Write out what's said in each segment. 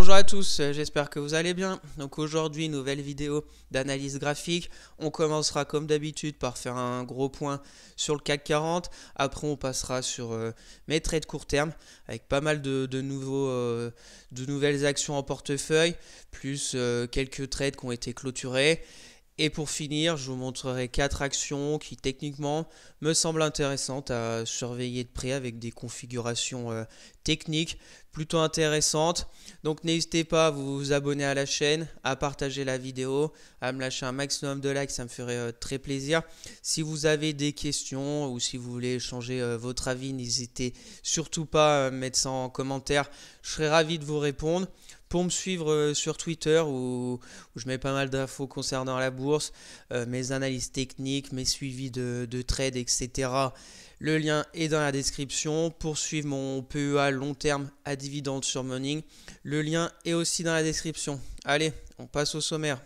Bonjour à tous, j'espère que vous allez bien. Donc aujourd'hui, nouvelle vidéo d'analyse graphique. On commencera comme d'habitude par faire un gros point sur le CAC 40. Après, on passera sur mes trades court terme avec pas mal de nouvelles actions en portefeuille, plus quelques trades qui ont été clôturés. Et pour finir, je vous montrerai 4 actions qui techniquement me semblent intéressantes à surveiller de près avec des configurations techniques plutôt intéressantes. Donc n'hésitez pas à vous abonner à la chaîne, à partager la vidéo, à me lâcher un maximum de likes, ça me ferait très plaisir. Si vous avez des questions ou si vous voulez échanger votre avis, n'hésitez surtout pas à mettre ça en commentaire. Je serai ravi de vous répondre. Pour me suivre sur Twitter où je mets pas mal d'infos concernant la bourse, mes analyses techniques, mes suivis de trades, etc. Le lien est dans la description. Pour suivre mon PEA long terme à dividende sur Morning, le lien est aussi dans la description. Allez, on passe au sommaire.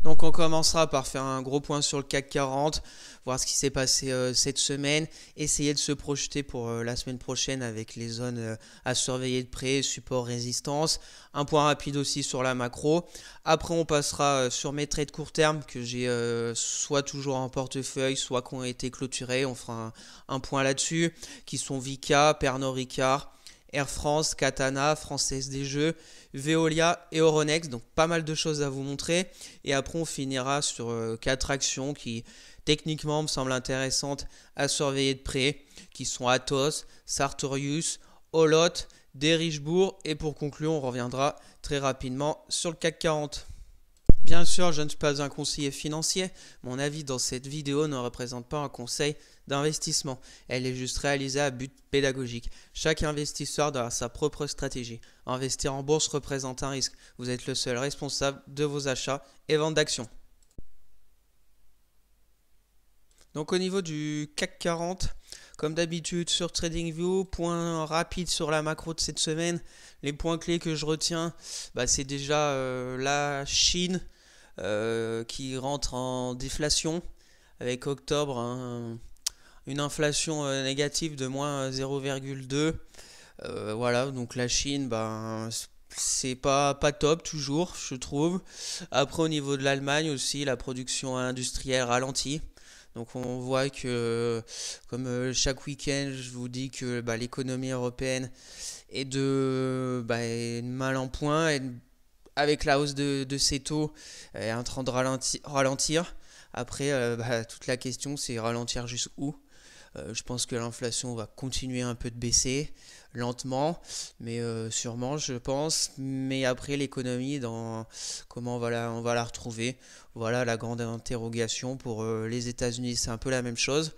Donc on commencera par faire un gros point sur le CAC 40, voir ce qui s'est passé cette semaine, essayer de se projeter pour la semaine prochaine avec les zones à surveiller de près, support, résistance. Un point rapide aussi sur la macro. Après on passera sur mes trades court terme que j'ai soit toujours en portefeuille, soit qui ont été clôturés. On fera un point là-dessus, qui sont Vika, Pernod Ricard, Air France, Katana, Française des Jeux, Veolia et Euronext. Donc pas mal de choses à vous montrer. Et après on finira sur 4 actions qui techniquement me semblent intéressantes à surveiller de près, qui sont Atos, Sartorius, Olot, Derichebourg. Et pour conclure, on reviendra très rapidement sur le CAC 40. Bien sûr, je ne suis pas un conseiller financier. Mon avis dans cette vidéo ne représente pas un conseil d'investissement. Elle est juste réalisée à but pédagogique. Chaque investisseur doit avoir sa propre stratégie. Investir en bourse représente un risque. Vous êtes le seul responsable de vos achats et ventes d'actions. Donc au niveau du CAC 40, comme d'habitude sur TradingView, point rapide sur la macro de cette semaine. Les points clés que je retiens, c'est déjà la Chine qui rentre en déflation avec octobre une inflation négative de moins 0,2. Voilà, donc la Chine, c'est pas top toujours, je trouve. Après au niveau de l'Allemagne aussi, la production industrielle ralentit. Donc on voit que, comme chaque week-end, je vous dis que l'économie européenne est est mal en point, et avec la hausse de ces taux, est en train de ralentir. Après, toute la question, c'est ralentir jusqu'où. Je pense que l'inflation va continuer un peu de baisser, lentement, mais sûrement, je pense. Mais après, l'économie, comment on va la retrouver? Voilà la grande interrogation pour les États-Unis. C'est un peu la même chose.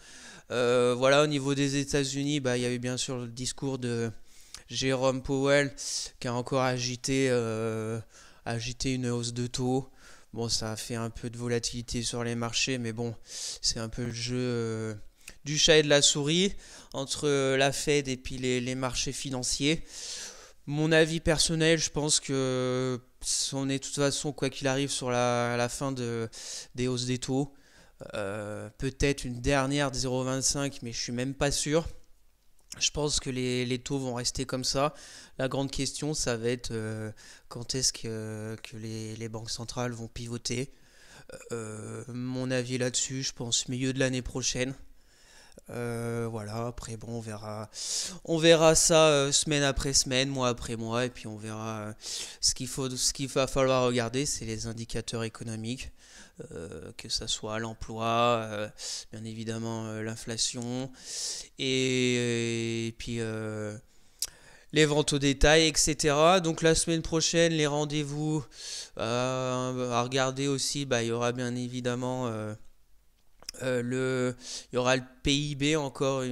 Voilà, au niveau des États-Unis, il y a eu bien sûr le discours de Jérôme Powell qui a encore agité une hausse de taux. Bon, ça a fait un peu de volatilité sur les marchés, mais bon, c'est un peu le jeu du chat et de la souris entre la Fed et puis les marchés financiers. Mon avis personnel, je pense que on est de toute façon, quoi qu'il arrive, sur la fin des hausses des taux. Peut-être une dernière de 0,25, mais je suis même pas sûr. Je pense que les taux vont rester comme ça. La grande question, ça va être quand est-ce que les banques centrales vont pivoter. Mon avis là-dessus, je pense milieu de l'année prochaine. Voilà, après bon, on verra ça semaine après semaine, mois après mois, et puis on verra ce qu'il va falloir regarder, c'est les indicateurs économiques, que ça soit l'emploi, bien évidemment l'inflation, et puis les ventes au détail, etc. Donc la semaine prochaine, les rendez-vous à regarder aussi, il y aura bien évidemment il y aura le PIB encore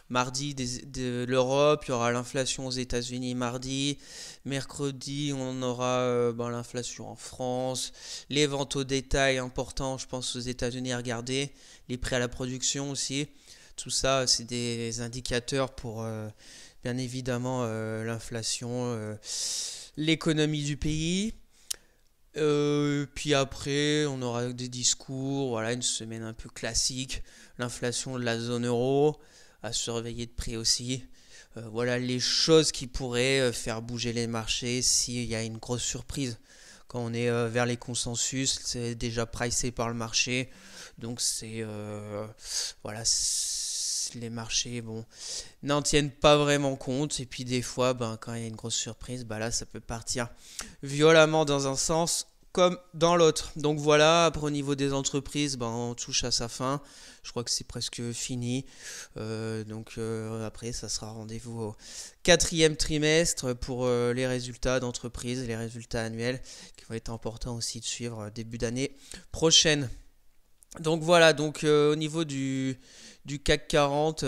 mardi de l'Europe, il y aura l'inflation aux États-Unis mardi, mercredi on aura l'inflation en France, les ventes au détail importants je pense aux États-Unis à regarder, les prix à la production aussi, tout ça c'est des indicateurs pour bien évidemment l'inflation, l'économie du pays. Puis après, on aura des discours, voilà, une semaine un peu classique, l'inflation de la zone euro, à surveiller de près aussi. Voilà les choses qui pourraient faire bouger les marchés s'il y a une grosse surprise. Quand on est vers les consensus, c'est déjà pricé par le marché. Donc voilà, les marchés bon, n'en tiennent pas vraiment compte. Et puis des fois, ben, quand il y a une grosse surprise, ben là ça peut partir violemment dans un sens comme dans l'autre. Donc voilà, après au niveau des entreprises, ben, on touche à sa fin. Je crois que c'est presque fini. Après, ça sera rendez-vous au quatrième trimestre pour les résultats d'entreprise, les résultats annuels qui vont être importants aussi de suivre début d'année prochaine. Donc voilà, au niveau du CAC 40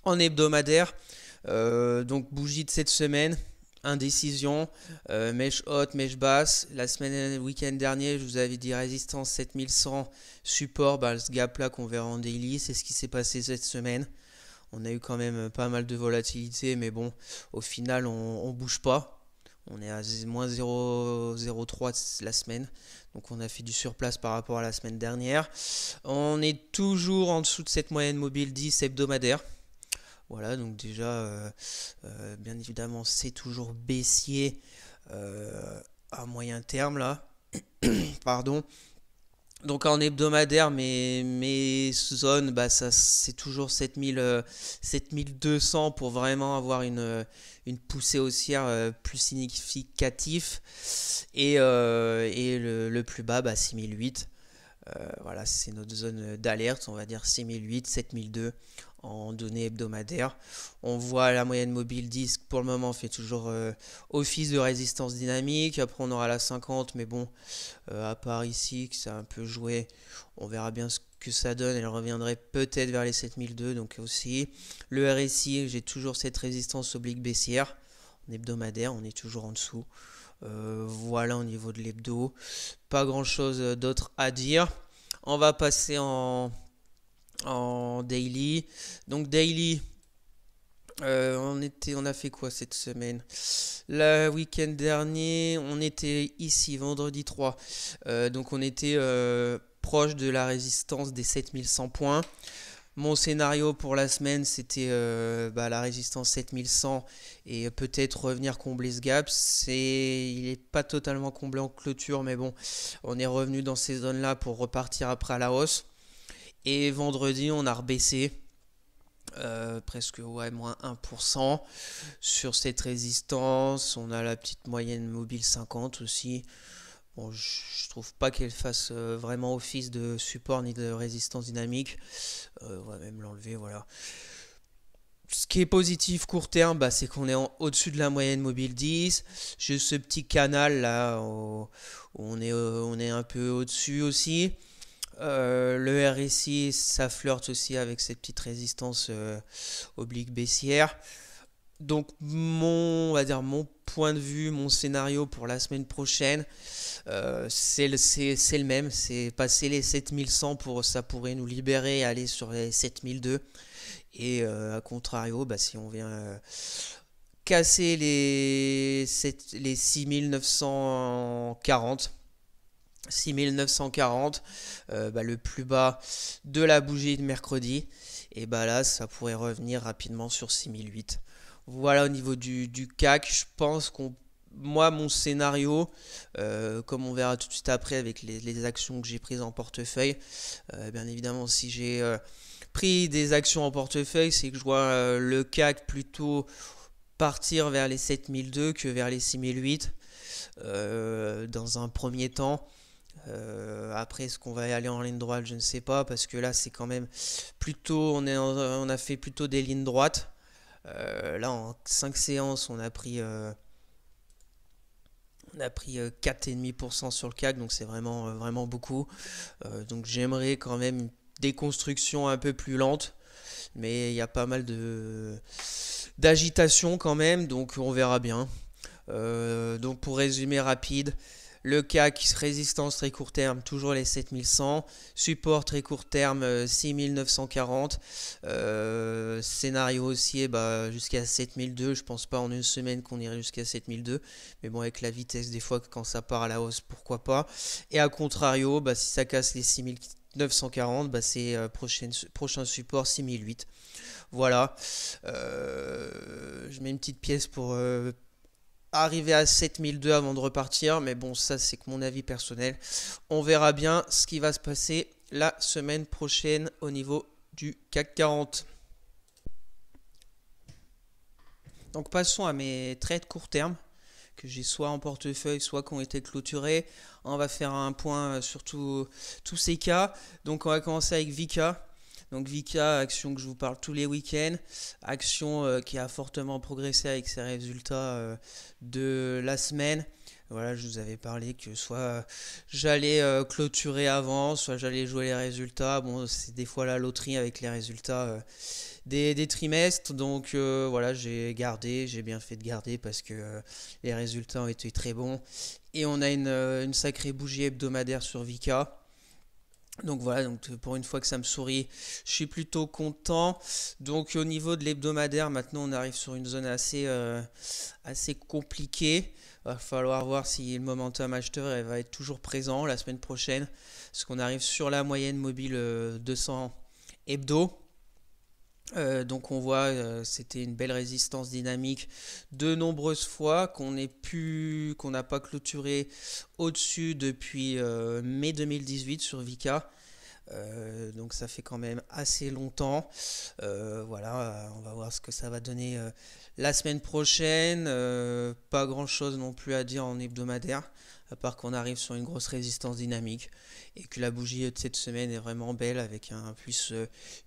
en hebdomadaire, donc bougie de cette semaine, indécision, mèche haute, mèche basse. La semaine, le week-end dernier, je vous avais dit résistance 7100, support, bah, ce gap là qu'on verra en daily, c'est ce qui s'est passé cette semaine. On a eu quand même pas mal de volatilité, mais bon, au final, on bouge pas. On est à moins 0,03 la semaine, donc on a fait du surplace par rapport à la semaine dernière. On est toujours en dessous de cette moyenne mobile 10 hebdomadaire. Voilà, donc déjà, bien évidemment, c'est toujours baissier à moyen terme là. Pardon. Donc en hebdomadaire, mes zones, bah, ça, c'est toujours 7200 pour vraiment avoir une poussée haussière plus significative. Et le plus bas, bah, 6008. Voilà, c'est notre zone d'alerte, on va dire 6008, 7002 en données hebdomadaires. On voit la moyenne mobile 10 pour le moment fait toujours office de résistance dynamique. Après on aura la 50, mais bon, à part ici que ça a un peu joué, on verra bien ce que ça donne. Elle reviendrait peut-être vers les 7002, donc aussi. Le RSI, j'ai toujours cette résistance oblique baissière. En hebdomadaire, on est toujours en dessous. Voilà au niveau de l'hebdo. Pas grand chose d'autre à dire. On va passer en daily. Donc daily, on a fait quoi cette semaine? Le week-end dernier, on était ici vendredi 3. Donc on était proche de la résistance des 7100 points. Mon scénario pour la semaine, c'était la résistance 7100 et peut-être revenir combler ce gap. Il n'est pas totalement comblé en clôture, mais bon, on est revenu dans ces zones-là pour repartir après à la hausse. Et vendredi, on a rebaissé presque moins 1% sur cette résistance. On a la petite moyenne mobile 50 aussi. Bon, je trouve pas qu'elle fasse vraiment office de support ni de résistance dynamique. On va même l'enlever, voilà. Ce qui est positif court terme, bah, c'est qu'on est au-dessus de la moyenne mobile 10. J'ai ce petit canal là où on est un peu au-dessus aussi. Le RSI, ça flirte aussi avec cette petite résistance oblique baissière. Donc on va dire mon point de vue, mon scénario pour la semaine prochaine, c'est le même, c'est passer les 7100 ça pourrait nous libérer et aller sur les 7002. Et à contrario, bah, si on vient casser les 6940, le plus bas de la bougie de mercredi, et bah là ça pourrait revenir rapidement sur 6008. Voilà au niveau du CAC, je pense mon scénario, comme on verra tout de suite après avec les actions que j'ai prises en portefeuille, bien évidemment si j'ai pris des actions en portefeuille, c'est que je vois le CAC plutôt partir vers les 7002 que vers les 6008 dans un premier temps. Après, est-ce qu'on va y aller en ligne droite? Je ne sais pas, parce que là, c'est quand même plutôt, on a fait plutôt des lignes droites. Là, en 5 séances, on a pris 4,5% sur le CAC, donc c'est vraiment beaucoup. Donc j'aimerais quand même une déconstruction un peu plus lente, mais il y a pas mal d'agitation quand même, donc on verra bien. Donc pour résumer rapide, le CAC, résistance très court terme, toujours les 7100. Support très court terme, 6940. Scénario haussier, jusqu'à 7002. Je pense pas en une semaine qu'on irait jusqu'à 7002. Mais bon, avec la vitesse, des fois, quand ça part à la hausse, pourquoi pas. Et à contrario, si ça casse les 940, bah, c'est prochain support 6008. Voilà. Je mets une petite pièce pour arriver à 7002 avant de repartir, mais bon, ça c'est que mon avis personnel. On verra bien ce qui va se passer la semaine prochaine au niveau du CAC 40. Donc passons à mes trades court terme que j'ai soit en portefeuille, soit qui ont été clôturés. On va faire un point sur tous ces cas. Donc on va commencer avec Vika. Donc Vika, action que je vous parle tous les week-ends, action qui a fortement progressé avec ses résultats de la semaine. Voilà, je vous avais parlé que soit j'allais clôturer avant, soit j'allais jouer les résultats. Bon, c'est des fois la loterie avec les résultats des trimestres. Donc voilà, j'ai bien fait de garder parce que les résultats ont été très bons. Et on a une sacrée bougie hebdomadaire sur Vika. Donc voilà, donc pour une fois que ça me sourit, je suis plutôt content. Donc au niveau de l'hebdomadaire, maintenant on arrive sur une zone assez compliquée. Il va falloir voir si le momentum acheteur elle va être toujours présent la semaine prochaine. Parce qu'on arrive sur la moyenne mobile 200 hebdo. Donc on voit c'était une belle résistance dynamique de nombreuses fois qu'on n'a pas clôturé au-dessus depuis mai 2018 sur Vika. Donc ça fait quand même assez longtemps. Voilà, on va voir ce que ça va donner la semaine prochaine. Pas grand chose non plus à dire en hebdomadaire, à part qu'on arrive sur une grosse résistance dynamique et que la bougie de cette semaine est vraiment belle avec un plus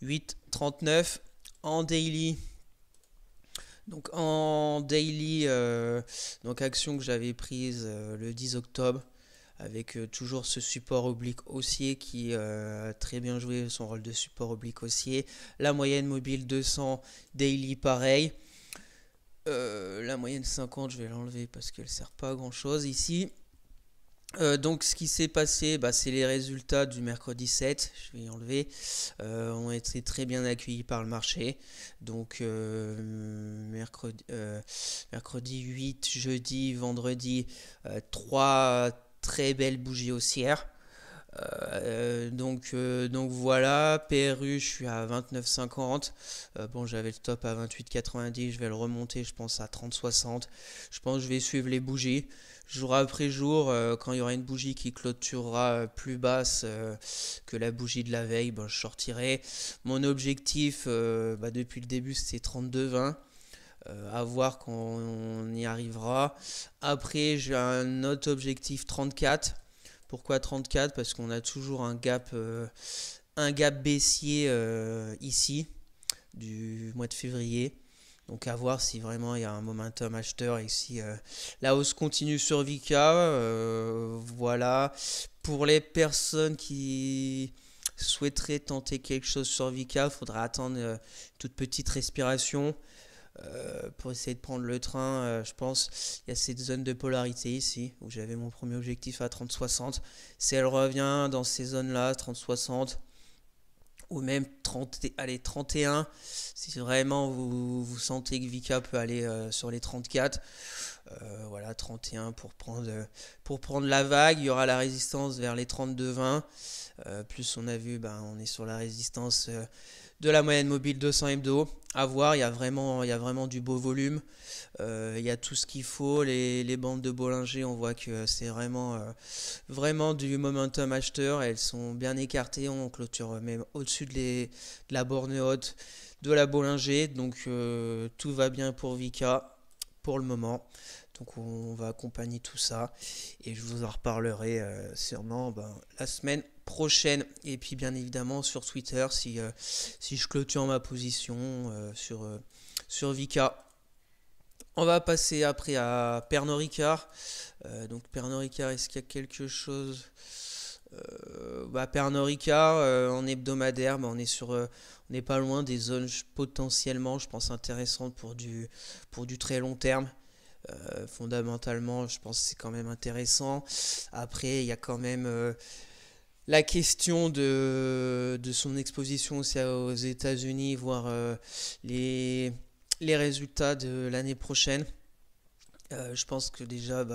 8,39 en daily. Donc en daily, donc action que j'avais prise le 10 octobre avec toujours ce support oblique haussier qui a très bien joué son rôle de support oblique haussier. La moyenne mobile 200 daily pareil. La moyenne 50 je vais l'enlever parce qu'elle ne sert pas à grand chose ici. Donc ce qui s'est passé, bah, c'est les résultats du mercredi 7, je vais y enlever, ont été très bien accueillis par le marché. Donc mercredi 8, jeudi, vendredi, 3 très belles bougies haussières. Donc voilà, PRU je suis à 29,50. Bon, j'avais le top à 28,90, je vais le remonter je pense à 30,60. Je pense que je vais suivre les bougies jour après jour. Quand il y aura une bougie qui clôturera plus basse que la bougie de la veille, ben, je sortirai. Mon objectif depuis le début c'était 32,20. À voir quand on y arrivera. Après j'ai un autre objectif 34. Pourquoi 34? Parce qu'on a toujours un gap baissier ici du mois de février. Donc à voir si vraiment il y a un momentum acheteur et si la hausse continue sur Vika. Voilà. Pour les personnes qui souhaiteraient tenter quelque chose sur Vika, il faudra attendre une toute petite respiration. Pour essayer de prendre le train, je pense il y a cette zone de polarité ici où j'avais mon premier objectif à 30-60. Si elle revient dans ces zones là 30-60 ou même 31, si vraiment vous sentez que Vika peut aller sur les 34, voilà 31 pour prendre la vague. Il y aura la résistance vers les 32,20. Plus on a vu, on est sur la résistance de la moyenne mobile 200 hebdo. À voir, il y a vraiment du beau volume. Il y a tout ce qu'il faut. Les bandes de Bollinger, on voit que c'est vraiment du momentum acheteur. Elles sont bien écartées. On clôture même au-dessus de la borne haute de la Bollinger. Donc tout va bien pour Vika pour le moment. Donc on va accompagner tout ça et je vous en reparlerai sûrement la semaine prochaine. Et puis bien évidemment sur Twitter si je clôture ma position sur Vika. On va passer après à Pernod Ricard. Donc Pernod Ricard, est-ce qu'il y a quelque chose Pernod Ricard en hebdomadaire, on n'est pas loin des zones potentiellement, je pense, intéressantes pour du très long terme. Fondamentalement, je pense que c'est quand même intéressant. Après, il y a quand même la question de son exposition aussi aux États-Unis, voir les résultats de l'année prochaine. Je pense que déjà,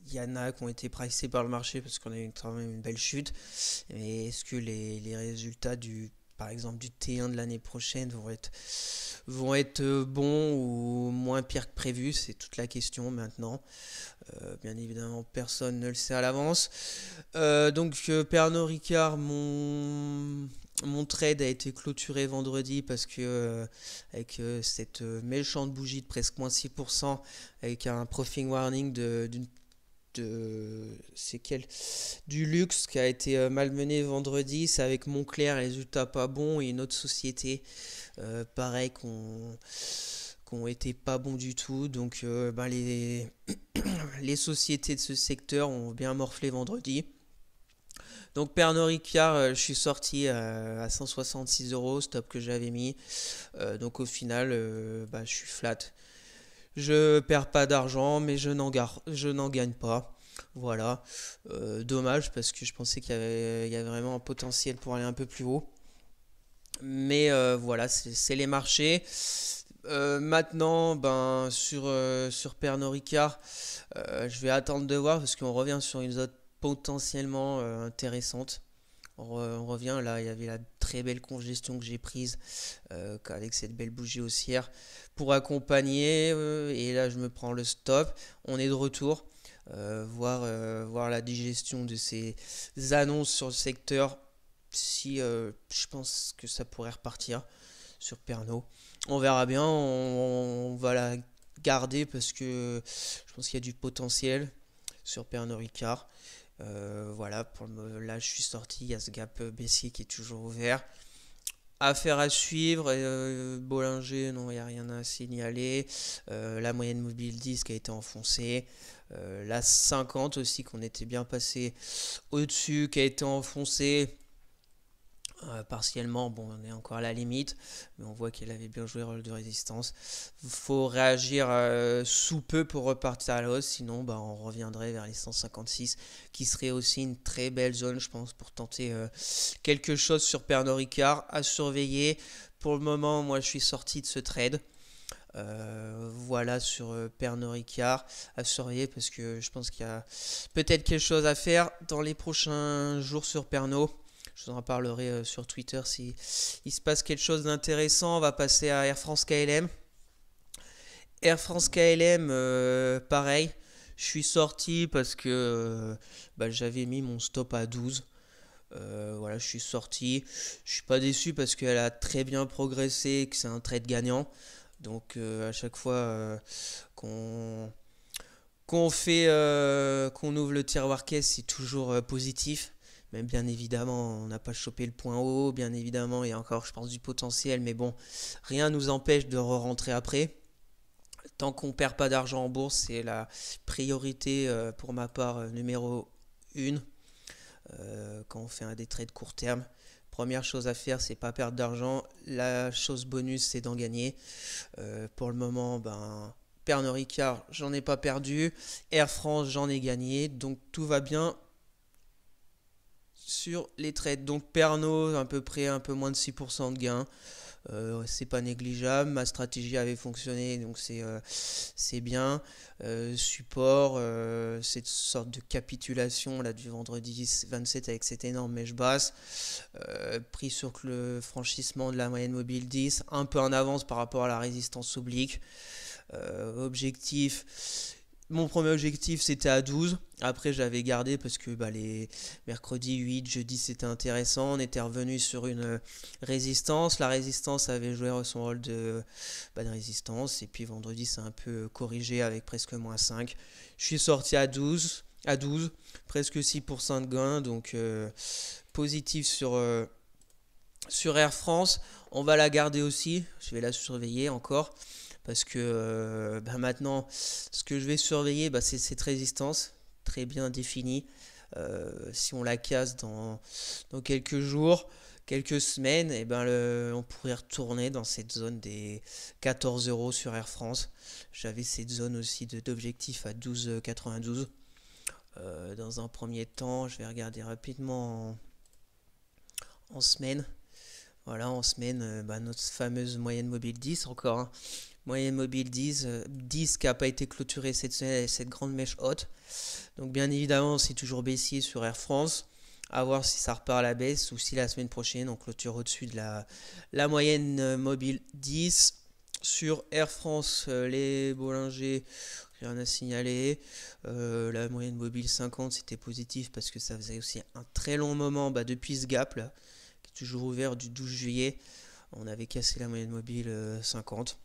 il y en a qui ont été pricés par le marché parce qu'on a eu quand même une belle chute. Mais est-ce que les résultats par exemple, du T1 de l'année prochaine vont être bons ou moins pires que prévu? C'est toute la question maintenant. Bien évidemment, personne ne le sait à l'avance. Pernod Ricard, mon trade a été clôturé vendredi parce que avec cette méchante bougie de presque moins 6%, avec un profit warning c'est quel du luxe qui a été malmené vendredi. C'est avec Moncler, résultat pas bon, et une autre société pareil qu'on été pas bon du tout. Les sociétés de ce secteur ont bien morflé vendredi. Donc Pernod Ricard, je suis sorti à 166 euros, stop que j'avais mis. Donc au final, je suis flat. Je perds pas d'argent, mais je n'en gagne pas. Voilà. Dommage parce que je pensais qu'il y avait vraiment un potentiel pour aller un peu plus haut. Mais voilà, c'est les marchés. Maintenant, sur Pernod Ricard, je vais attendre de voir parce qu'on revient sur une zone potentiellement intéressante. On revient là, il y avait la très belle congestion que j'ai prise avec cette belle bougie haussière pour accompagner. Et là, je me prends le stop. On est de retour. Voir la digestion de ces annonces sur le secteur. Si je pense que ça pourrait repartir sur Pernod. On verra bien. On va la garder parce que je pense qu'il y a du potentiel sur Pernod Ricard. Voilà, là je suis sorti, il y a ce gap baissier qui est toujours ouvert. Affaire à suivre, Bollinger, non, il n'y a rien à signaler. La moyenne mobile 10 qui a été enfoncée. La 50 aussi qu'on était bien passé au-dessus, qui a été enfoncée. Partiellement, bon, on est encore à la limite, mais on voit qu'elle avait bien joué le rôle de résistance. Il faut réagir sous peu pour repartir à la hausse, sinon on reviendrait vers les 156, qui serait aussi une très belle zone, je pense, pour tenter quelque chose sur Pernod Ricard à surveiller. Pour le moment, moi, je suis sorti de ce trade. Voilà sur Pernod Ricard à surveiller parce que je pense qu'il y a peut-être quelque chose à faire dans les prochains jours sur Pernod. Je vous en parlerai sur Twitter si il se passe quelque chose d'intéressant. On va passer à Air France KLM. Air France KLM, pareil. Je suis sorti parce que j'avais mis mon stop à 12. Voilà, je suis sorti. Je suis pas déçu parce qu'elle a très bien progressé, que c'est un trade gagnant. Donc à chaque fois qu'on ouvre le tiroir caisse, c'est toujours positif. Même bien évidemment, on n'a pas chopé le point haut, bien évidemment, il y a encore, je pense, du potentiel, mais bon, rien ne nous empêche de re-rentrer après. Tant qu'on perd pas d'argent en bourse, c'est la priorité pour ma part numéro 1 quand on fait des trades court terme. Première chose à faire, c'est pas perdre d'argent. La chose bonus, c'est d'en gagner. Pour le moment, Pernod Ricard, j'en ai pas perdu. Air France, j'en ai gagné. Donc tout va bien sur les trades. Donc Pernod, à peu près un peu moins de 6% de gain. C'est pas négligeable. Ma stratégie avait fonctionné, donc c'est bien. Support, cette sorte de capitulation là du vendredi 27 avec cette énorme mèche basse. Pris sur le franchissement de la moyenne mobile 10, un peu en avance par rapport à la résistance oblique. Objectif. Mon premier objectif c'était à 12. Après j'avais gardé parce que les mercredis 8, jeudi c'était intéressant. On était revenu sur une résistance. La résistance avait joué son rôle de résistance. Et puis vendredi c'est un peu corrigé avec presque moins 5. Je suis sorti à 12, presque 6% de gain. Donc positif sur Air France. On va la garder aussi. Je vais la surveiller encore. Parce que maintenant, ce que je vais surveiller, c'est cette résistance très bien définie. Si on la casse dans quelques jours, quelques semaines, on pourrait retourner dans cette zone des 14 euros sur Air France. J'avais cette zone aussi d'objectif à 12,92. Dans un premier temps, je vais regarder rapidement en semaine. Voilà, en semaine, notre fameuse moyenne mobile 10 encore. moyenne mobile 10, 10 qui n'a pas été clôturée cette semaine, cette grande mèche haute. Donc bien évidemment, c'est toujours baissier sur Air France. À voir si ça repart à la baisse ou si la semaine prochaine on clôture au-dessus de la moyenne mobile 10. Sur Air France, les Bollinger, rien à signaler. La moyenne mobile 50, c'était positif parce que ça faisait aussi un très long moment depuis ce gap là, qui est toujours ouvert du 12 juillet. On avait cassé la moyenne mobile 50.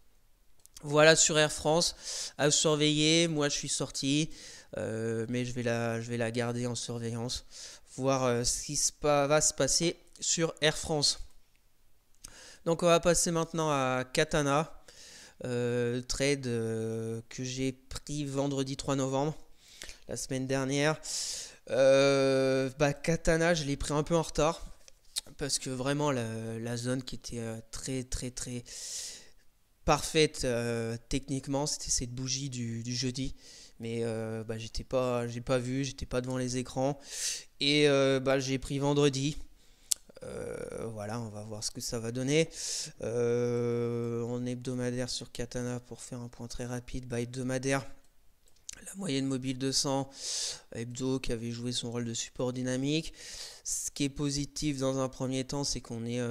Voilà sur Air France, à surveiller. Moi je suis sorti, mais je vais la garder en surveillance, voir ce qui va se passer sur Air France. Donc on va passer maintenant à Katana, trade que j'ai pris vendredi 3 novembre, la semaine dernière. Katana, je l'ai pris un peu en retard, parce que vraiment la zone qui était très très très parfaite techniquement, c'était cette bougie du jeudi. Mais j'ai pas vu, j'étais pas devant les écrans. Et j'ai pris vendredi. Voilà, on va voir ce que ça va donner. En hebdomadaire sur Katana, pour faire un point très rapide, hebdomadaire, la moyenne mobile 200, hebdo qui avait joué son rôle de support dynamique. Ce qui est positif dans un premier temps, c'est qu'on est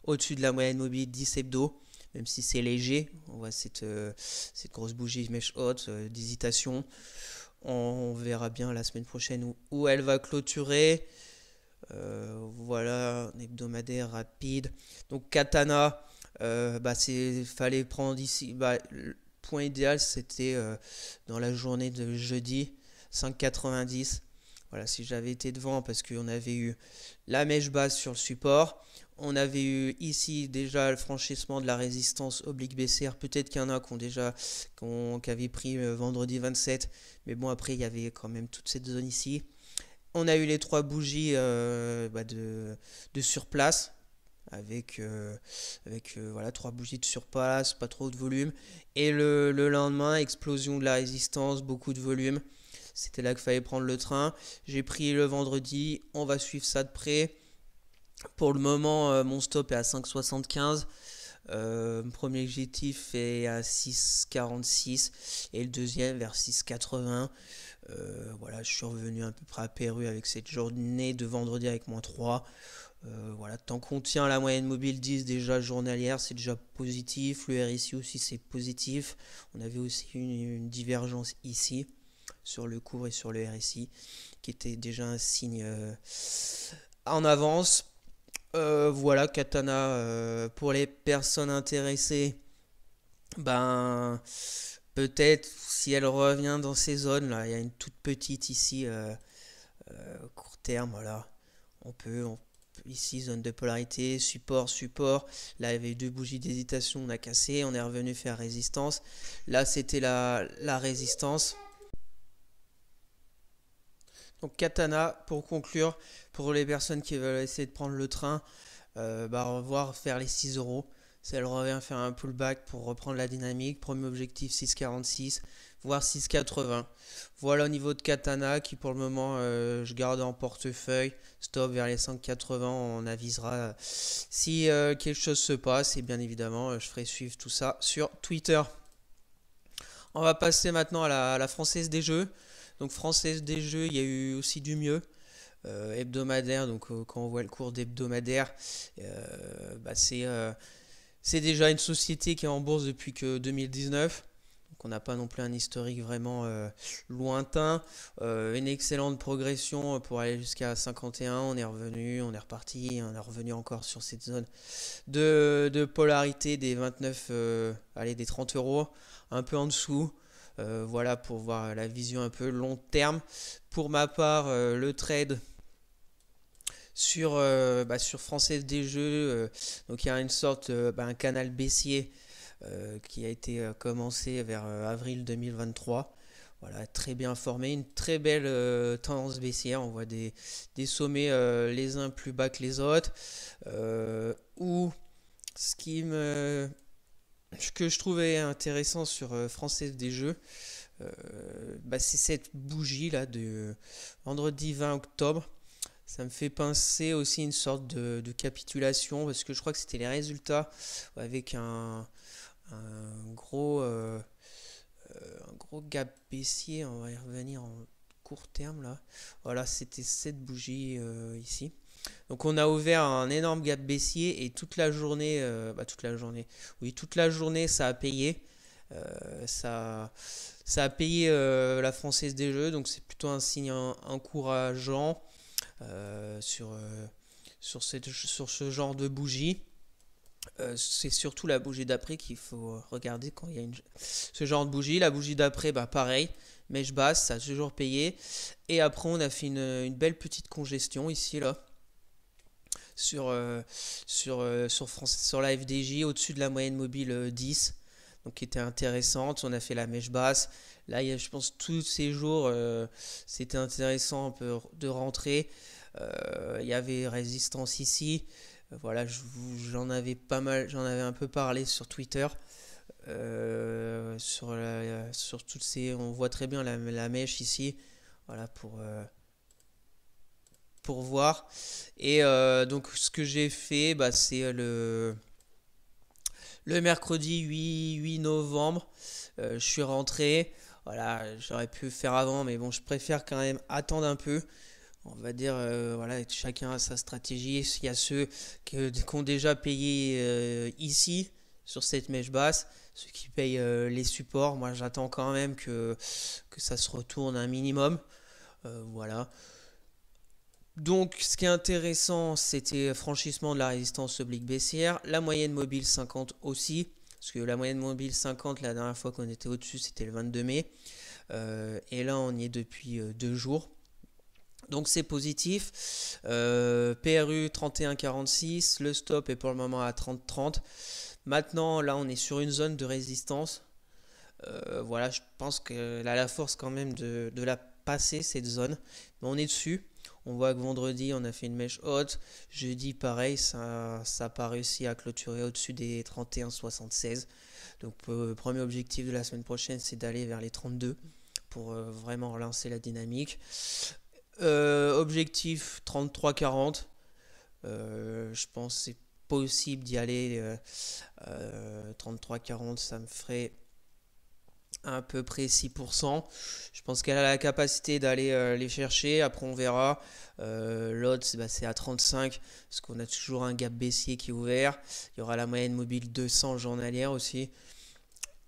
au-dessus de la moyenne mobile 10 hebdo, même si c'est léger. On voit cette grosse bougie mèche haute d'hésitation. On verra bien la semaine prochaine où elle va clôturer. Voilà, un hebdomadaire rapide. Donc Katana, fallait prendre ici. Le point idéal, c'était dans la journée de jeudi, 5,90. Voilà, si j'avais été devant, parce qu'on avait eu la mèche basse sur le support. On avait eu ici déjà le franchissement de la résistance oblique baissière. Peut-être qu'il y en a qui avaient pris vendredi 27. Mais bon, après, il y avait quand même toute cette zone ici. On a eu les 3 bougies de surplace. Avec 3 bougies de surplace, pas trop de volume. Et le lendemain, explosion de la résistance, beaucoup de volume. C'était là qu'il fallait prendre le train. J'ai pris le vendredi, on va suivre ça de près. Pour le moment, mon stop est à 5,75. Mon premier objectif est à 6,46 et le deuxième vers 6,80. Voilà, je suis revenu à peu près à Péru avec cette journée de vendredi avec -3. Voilà, tant qu'on tient la moyenne mobile 10 déjà journalière, c'est déjà positif. Le RSI aussi, c'est positif. On avait aussi une divergence ici sur le cours et sur le RSI qui était déjà un signe en avance. Voilà, Katana, pour les personnes intéressées, peut-être si elle revient dans ces zones là, il y a une toute petite ici, court terme, voilà. On peut ici, zone de polarité, support. Là, il y avait 2 bougies d'hésitation, on a cassé, on est revenu faire résistance. Là, c'était la résistance. Donc Katana, pour conclure, pour les personnes qui veulent essayer de prendre le train, revoir faire les 6 euros. Si elle revient faire un pullback pour reprendre la dynamique, premier objectif 6,46, voire 6,80. Voilà au niveau de Katana qui pour le moment je garde en portefeuille. Stop vers les 5,80, on avisera si quelque chose se passe et bien évidemment je ferai suivre tout ça sur Twitter. On va passer maintenant à la Française des Jeux. Donc Française des Jeux, il y a eu aussi du mieux. Hebdomadaire, donc quand on voit le cours d'hebdomadaire, c'est déjà une société qui est en bourse depuis que 2019. Donc on n'a pas non plus un historique vraiment lointain. Une excellente progression pour aller jusqu'à 51. On est revenu, on est reparti, on est revenu encore sur cette zone de polarité des 29, des 30 euros, un peu en dessous. Voilà pour voir la vision un peu long terme. Pour ma part, le trade sur Française des Jeux, donc il y a une sorte, un canal baissier qui a été commencé vers avril 2023. Voilà, très bien formé, une très belle tendance baissière. On voit des sommets les uns plus bas que les autres. Ou ce que je trouvais intéressant sur Française des Jeux, c'est cette bougie là de vendredi 20 octobre. Ça me fait penser aussi une sorte de capitulation parce que je crois que c'était les résultats avec un un gros, un gros gap baissier. On va y revenir en court terme là. Voilà, c'était cette bougie ici. Donc on a ouvert un énorme gap baissier et toute la journée, toute la journée, oui, toute la journée ça a payé. Ça, ça a payé la Française des Jeux, donc c'est plutôt un signe encourageant sur, sur ce genre de bougie. C'est surtout la bougie d'après qu'il faut regarder quand il y a ce genre de bougie. La bougie d'après, bah pareil, mèche basse, ça a toujours payé. Et après, on a fait une belle petite congestion ici, là, sur, sur la FDJ, au-dessus de la moyenne mobile 10, donc qui était intéressante. On a fait la mèche basse. Là, je pense tous ces jours, c'était intéressant un peu de rentrer. Il y avait résistance ici. Voilà, j'en avais pas mal, j'en avais un peu parlé sur Twitter. Sur toutes ces, on voit très bien la mèche ici. Voilà pour voir. Et donc ce que j'ai fait, bah, c'est le mercredi 8 novembre. Je suis rentré. Voilà, j'aurais pu faire avant, mais bon, je préfère quand même attendre un peu. On va dire, voilà, chacun a sa stratégie. Il y a ceux qui ont déjà payé ici, sur cette mèche basse, ceux qui payent les supports. Moi, j'attends quand même que ça se retourne un minimum. Voilà. Donc, ce qui est intéressant, c'était franchissement de la résistance oblique baissière. La moyenne mobile 50 aussi. Parce que la moyenne mobile 50, la dernière fois qu'on était au-dessus, c'était le 22 mai. Et là, on y est depuis 2 jours. Donc c'est positif. PRU 31,46. Le stop est pour le moment à 30,30. Maintenant, là, on est sur une zone de résistance. Voilà, je pense qu'elle a la force quand même de la passer, cette zone. Mais on est dessus. On voit que vendredi, on a fait une mèche haute. Jeudi, pareil, ça n'a pas réussi à clôturer au-dessus des 31,76. Donc, premier objectif de la semaine prochaine, c'est d'aller vers les 32 pour vraiment relancer la dynamique. Objectif 33,40. Je pense que c'est possible d'y aller. 33,40, ça me ferait à peu près 6%. Je pense qu'elle a la capacité d'aller les chercher. Après, on verra. L'autre, c'est à 35 parce qu'on a toujours un gap baissier qui est ouvert. Il y aura la moyenne mobile 200 journalière aussi.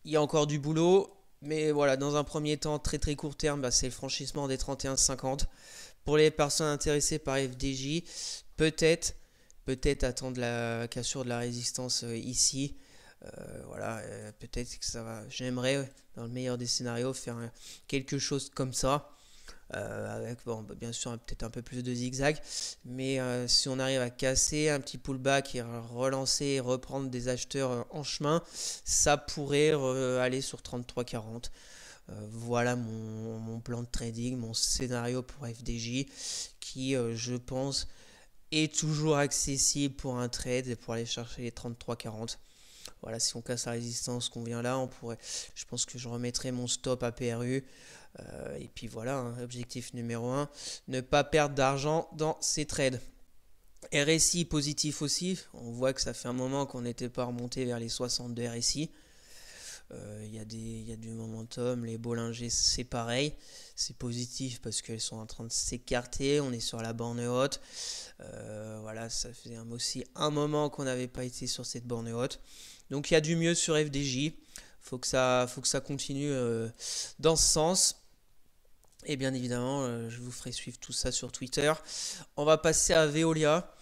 Il y a encore du boulot. Mais voilà, dans un premier temps, très très court terme, c'est le franchissement des 31,50. Pour les personnes intéressées par FDJ, peut-être attendre la cassure de la résistance ici. Voilà, peut-être que ça va. J'aimerais, dans le meilleur des scénarios, faire quelque chose comme ça. Avec, bon, bien sûr, peut-être un peu plus de zigzag. Mais si on arrive à casser un petit pullback et relancer et reprendre des acheteurs en chemin, ça pourrait aller sur 33,40. Voilà mon plan de trading, mon scénario pour FDJ qui, je pense, est toujours accessible pour un trade et pour aller chercher les 33,40. Voilà, si on casse la résistance qu'on vient là, je pense que je remettrai mon stop à PRU. Et puis voilà, objectif numéro 1, ne pas perdre d'argent dans ces trades. RSI positif aussi, on voit que ça fait un moment qu'on n'était pas remonté vers les 62 RSI. Il y a du momentum, les Bollinger c'est pareil, c'est positif parce qu'elles sont en train de s'écarter, on est sur la borne haute. Voilà, ça fait aussi un moment qu'on n'avait pas été sur cette borne haute. Donc il y a du mieux sur FDJ, faut que ça continue dans ce sens. Et bien évidemment, je vous ferai suivre tout ça sur Twitter. On va passer à Veolia.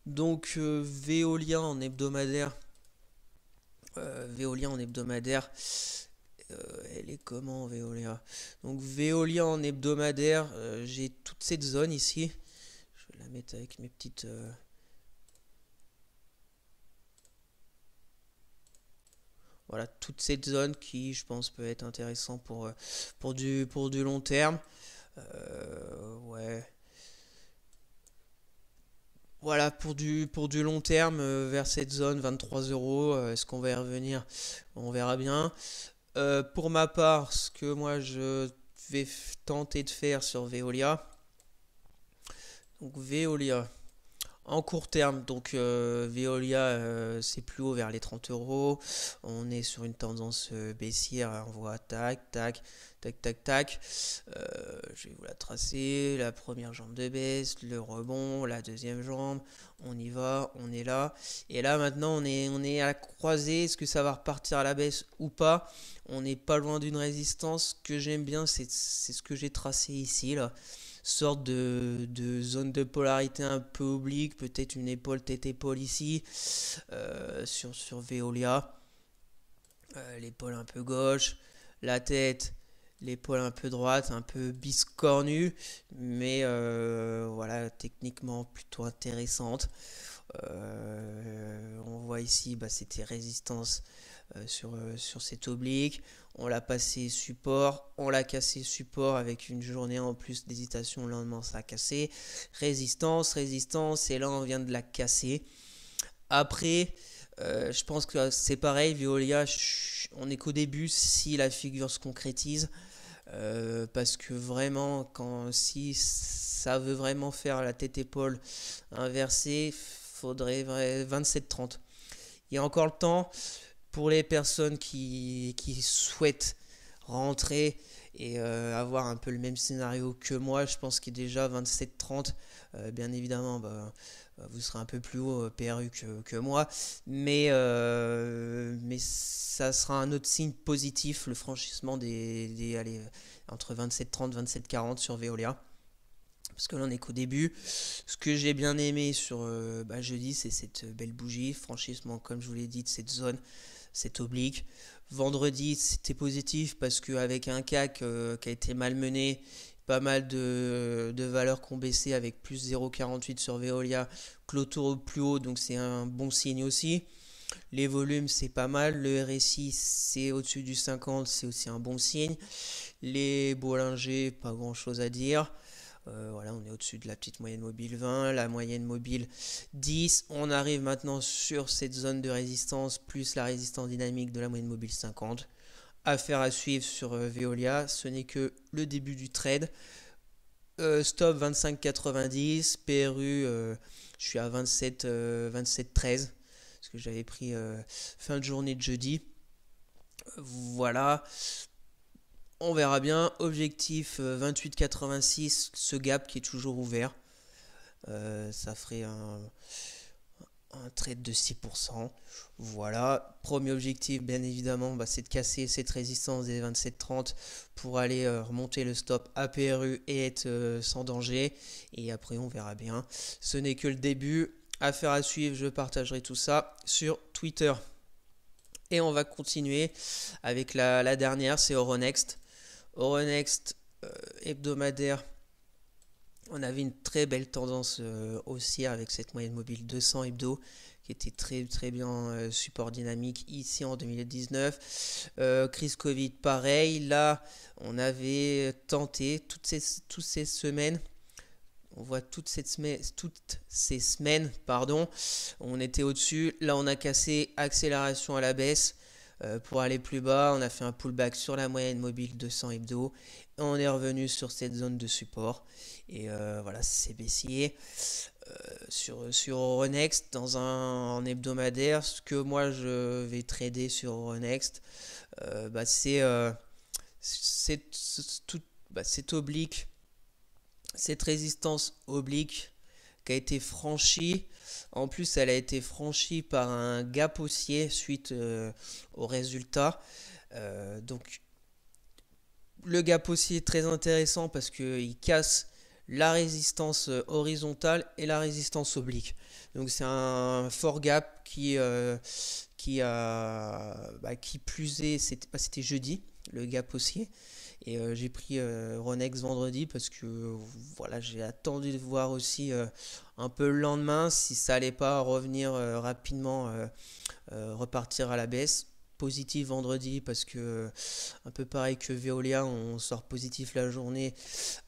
Donc Veolia en hebdomadaire. Veolia en hebdomadaire. Elle est comment Veolia? Donc Veolia en hebdomadaire, j'ai toute cette zone ici. Je vais la mettre avec mes petites... Voilà, toute cette zone qui, je pense, peut être intéressant pour du long terme. Ouais. Voilà, pour du long terme, vers cette zone, 23 euros. Est-ce qu'on va y revenir? On verra bien. Pour ma part, ce que moi je vais tenter de faire sur Veolia. Donc Veolia. En court terme, donc Veolia, c'est plus haut vers les 30 euros. On est sur une tendance baissière. On voit tac, tac, tac, tac, tac. Je vais vous la tracer. La première jambe de baisse, le rebond, la deuxième jambe. On y va, on est là. Et là maintenant, on est à la croisée. Est-ce que ça va repartir à la baisse ou pas? On n'est pas loin d'une résistance. Ce que j'aime bien, c'est ce que j'ai tracé ici, là, sorte de zone de polarité un peu oblique, peut-être une épaule tête-épaule ici, sur Veolia. L'épaule un peu gauche, la tête, l'épaule un peu droite, un peu biscornue, mais voilà, techniquement plutôt intéressante. On voit ici, bah, c'était résistance sur cet oblique. On l'a passé support, on l'a cassé support avec une journée en plus d'hésitation. Le lendemain, ça a cassé. Résistance, résistance, et là, on vient de la casser. Après, je pense que c'est pareil, Veolia, on est qu'au début si la figure se concrétise. Parce que vraiment, si ça veut vraiment faire la tête-épaule inversée, faudrait 27-30. Il y a encore le temps pour les personnes qui souhaitent rentrer et avoir un peu le même scénario que moi. Je pense qu'il est déjà 27-30. Bien évidemment, bah, vous serez un peu plus haut PRU que moi, mais ça sera un autre signe positif, le franchissement allez, entre 27-30, 27-40 sur Veolia. Parce que là on est qu'au début. Ce que j'ai bien aimé sur jeudi, c'est cette belle bougie, franchissement comme je vous l'ai dit de cette zone, cette oblique. Vendredi c'était positif parce qu'avec un CAC qui a été malmené, pas mal de valeurs qui ont baissé avec plus 0,48 sur Veolia, clôture plus haut, donc c'est un bon signe aussi. Les volumes c'est pas mal, le RSI c'est au-dessus du 50, c'est aussi un bon signe. Les Bollinger, pas grand chose à dire. Voilà, on est au-dessus de la petite moyenne mobile 20, la moyenne mobile 10. On arrive maintenant sur cette zone de résistance plus la résistance dynamique de la moyenne mobile 50. Affaire à suivre sur Veolia, ce n'est que le début du trade. Stop 25,90, PRU, je suis à 27,13 parce que j'avais pris fin de journée de jeudi. Voilà, on verra bien. Objectif 28,86, ce gap qui est toujours ouvert. Ça ferait un trade de 6%. Voilà. Premier objectif, bien évidemment, bah, c'est de casser cette résistance des 27,30 pour aller remonter le stop à PRU et être sans danger. Et après, on verra bien. Ce n'est que le début. Affaire à suivre, je partagerai tout ça sur Twitter. Et on va continuer avec la dernière, c'est Euronext. Euronext hebdomadaire, on avait une très belle tendance haussière avec cette moyenne mobile 200 hebdo qui était très très bien support dynamique ici en 2019. Crise Covid, pareil. Là, on avait tenté toutes ces semaines. On voit toutes ces semaines, pardon, on était au-dessus. Là, on a cassé, accélération à la baisse. Pour aller plus bas, on a fait un pullback sur la moyenne mobile 200 hebdo. On est revenu sur cette zone de support. Et voilà, c'est baissier. Sur Euronext, en hebdomadaire, ce que moi je vais trader sur Euronext, c'est cette oblique, cette résistance oblique qui a été franchie. En plus, elle a été franchie par un gap haussier suite au résultat. Donc, le gap haussier est très intéressant parce qu'il casse la résistance horizontale et la résistance oblique. Donc, c'est un fort gap qui plus est, c'était jeudi, le gap haussier. Et j'ai pris Ronex vendredi parce que voilà, j'ai attendu de voir aussi un peu le lendemain si ça allait pas revenir rapidement, repartir à la baisse. Positif vendredi parce que un peu pareil que Veolia, on sort positif la journée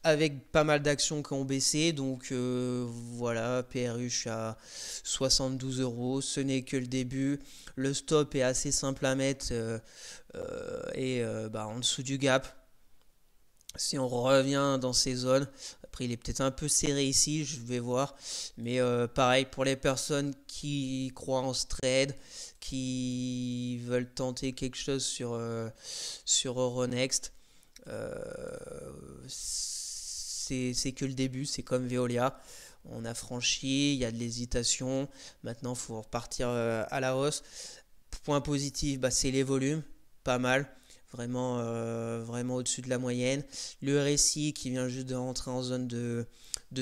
avec pas mal d'actions qui ont baissé. Donc voilà, PRU je suis à 72 euros, ce n'est que le début. Le stop est assez simple à mettre en dessous du gap. Si on revient dans ces zones, Après, il est peut-être un peu serré ici, je vais voir. Mais pareil, pour les personnes qui croient en ce trade, qui veulent tenter quelque chose sur Euronext, euh, c'est que le début, c'est comme Veolia. On a franchi, il y a de l'hésitation. Maintenant, il faut repartir à la hausse. Point positif, bah, c'est les volumes, pas mal. Vraiment, vraiment au-dessus de la moyenne. Le RSI qui vient juste de rentrer en zone de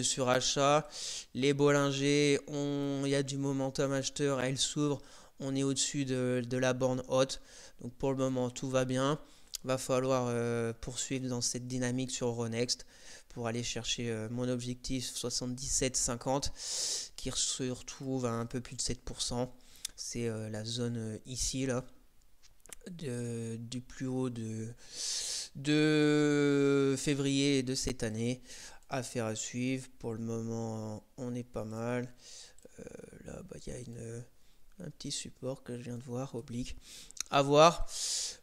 surachat. Les Bollinger, il y a du momentum acheteur, elle s'ouvre. On est au-dessus de la borne haute. Donc pour le moment, tout va bien. Va falloir poursuivre dans cette dynamique sur Euronext pour aller chercher mon objectif 77,50 qui se retrouve à un peu plus de 7%. C'est la zone ici, là, du plus haut de février de cette année. Affaire à suivre. Pour le moment, on est pas mal. Là, bah, il y a un petit support que je viens de voir, oblique. À voir.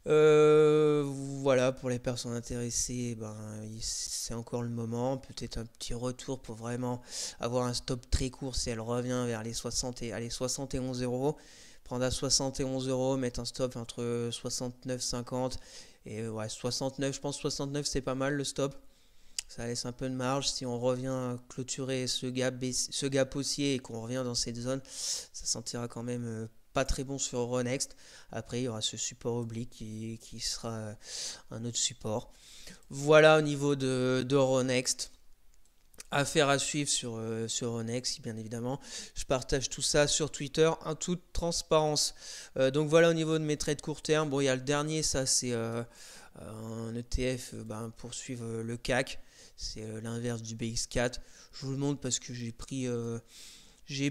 Voilà, pour les personnes intéressées, ben, c'est encore le moment. Peut-être un petit retour pour vraiment avoir un stop très court si elle revient vers les 60 et allez, 71 euros. Prendre à 71 euros, mettre un stop entre 69,50 et ouais, 69. Je pense 69 c'est pas mal le stop. Ça laisse un peu de marge. Si on revient clôturer ce gap haussier et qu'on revient dans cette zone, ça sentira quand même pas très bon sur Euronext. Après, il y aura ce support oblique qui sera un autre support. Voilà au niveau d'Euronext. Affaire à suivre sur Euronext, bien évidemment. Je partage tout ça sur Twitter en toute transparence. Donc voilà au niveau de mes trades court terme. Bon, il y a le dernier, ça c'est un ETF pour suivre le CAC. C'est l'inverse du BX4. Je vous le montre parce que j'ai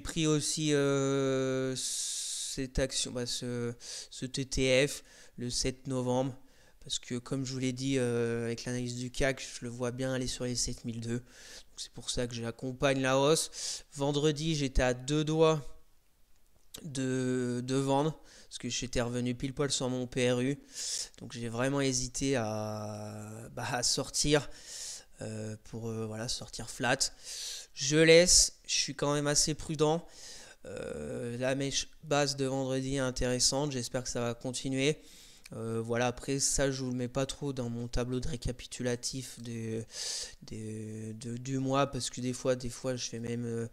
pris aussi cette action, ce TTF le 7 novembre. Parce que comme je vous l'ai dit avec l'analyse du CAC, je le vois bien aller sur les 7002. C'est pour ça que j'accompagne la hausse. Vendredi, j'étais à deux doigts de vendre. Parce que j'étais revenu pile poil sur mon PRU. Donc j'ai vraiment hésité à sortir pour voilà, sortir flat. Je laisse, je suis quand même assez prudent. La mèche basse de vendredi est intéressante, j'espère que ça va continuer. Voilà, après ça je vous le mets pas trop dans mon tableau de récapitulatif du mois parce que des fois je fais même de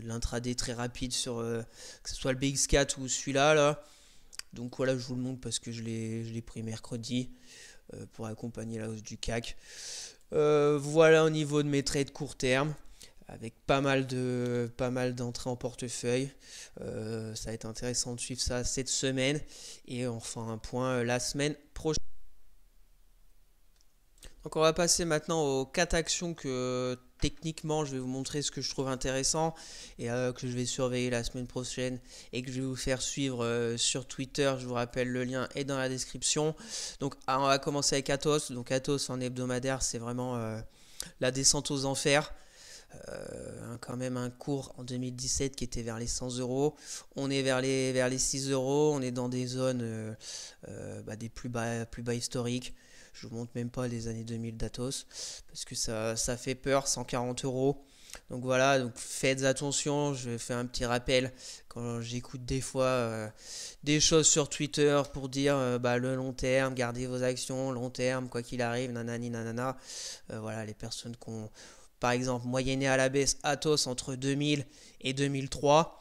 l'intraday très rapide sur que ce soit le BX4 ou celui-là là. Donc voilà, je vous le montre parce que je l'ai pris mercredi pour accompagner la hausse du CAC. Voilà au niveau de mes trades court terme avec pas mal d'entrées en portefeuille. Ça va être intéressant de suivre ça cette semaine et on fera un point la semaine prochaine. Donc on va passer maintenant aux 4 actions que techniquement je vais vous montrer ce que je trouve intéressant et que je vais surveiller la semaine prochaine et que je vais vous faire suivre sur Twitter. Je vous rappelle, le lien est dans la description. Donc on va commencer avec Atos. Donc Atos en hebdomadaire, c'est vraiment la descente aux enfers. Quand même un cours en 2017 qui était vers les 100 euros. On est vers les 6 euros. On est dans des zones des plus bas historiques. Je vous montre même pas les années 2000 d'Atos parce que ça fait peur, 140 euros. Donc voilà, donc faites attention, je fais un petit rappel quand j'écoute des fois des choses sur Twitter pour dire le long terme, gardez vos actions, long terme, quoi qu'il arrive, nanani nanana. Voilà, les personnes qui ont par exemple moyenné à la baisse Atos entre 2000 et 2003.